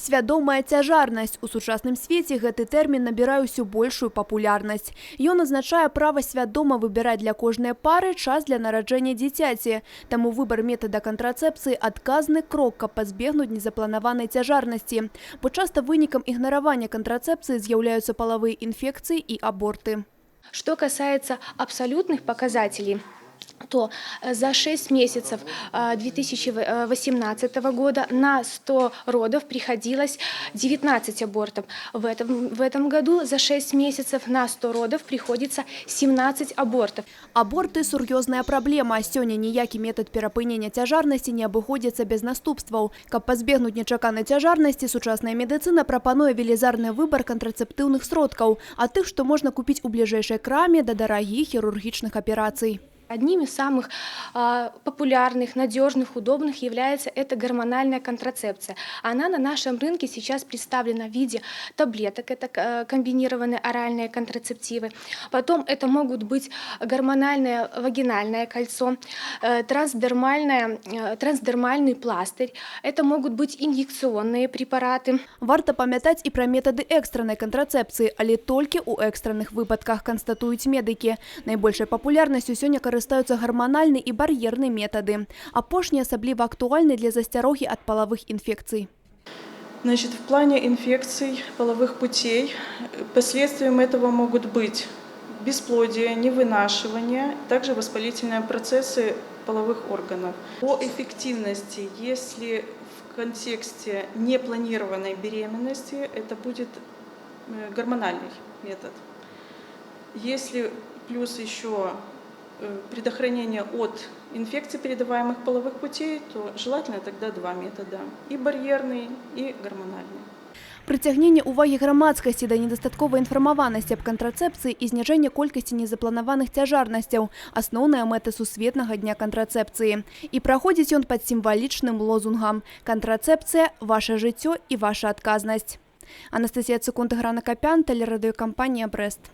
Свядомая цяжарнасць. У сучасным свеце гэты тэрмін набірае ўсё большую папулярнасць. Ён азначае права свядома выбіраць для кожнай пары час для нараджэння дзіцяці. Таму выбар метада кантрацэпцыі – адказны крок, каб пазбегнуць незапланаванай цяжарнасці. Бо часта вынікам ігнаравання кантрацэпцыі з'яўляюцца палавыя інфекцыі і аборты. Что касается абсолютных показателей, то за 6 месяцев 2018 года на 100 родов приходилось 19 абортов. В этом году за 6 месяцев на 100 родов приходится 17 абортов. Аборты – сур'ёзная праблема. Сёння ніякі метад перапынення цяжарнасці не абыходзіцца без наступстваў. Каб пазбегнуць нечаканай цяжарнасці, сучасная медыцына прапануе велізарны выбар кантрацэптыўных сродкаў, ад тых, што можна купіць у бліжэйшай краме, да дарагіх хірургічных аперацый. Одним из самых популярных, надежных, удобных является эта гормональная контрацепция. Она на нашем рынке сейчас представлена в виде таблеток, это комбинированные оральные контрацептивы. Потом это могут быть гормональное вагинальное кольцо, трансдермальный пластырь, это могут быть инъекционные препараты. Варта памятаць і пра метады экстраннай кантрацэпцыі, але толькі ў экстранных выпадках, канстатуюць медыкі. Найбольшай папулярнасцю сёння карыстаюцца гарманальны і бар'ерны метады. Апошнія асабліва актуальны для засцярогі ад палавых інфекцый. Значит, в плане инфекций половых путей последствием этого могут быть бесплодие, невынашивание, также воспалительные процессы половых органов. По эффективности, если в контексте непланированной беременности, это будет гормональный метод. Если плюс еще предохранение от инфекций, передаваемых половых путей, то желательно тогда два метода – и барьерный, и гормональный. Прыцягненне ўвагі грамадскасці да недастатковай інфармаванасці аб кантрацэпцыі і зніжэнне колькасці незапланаваных цяжарнасцяў – асноўная мэта Сусветнага дня кантрацэпцыі. І праходзіць ён пад сімвалічным лозунгам «Кантрацэпцыя – ваша жыццё і ваша адказнасць». Анастасія Цукунт, Грана Капян, тэлерадыёкампанія «Брэст».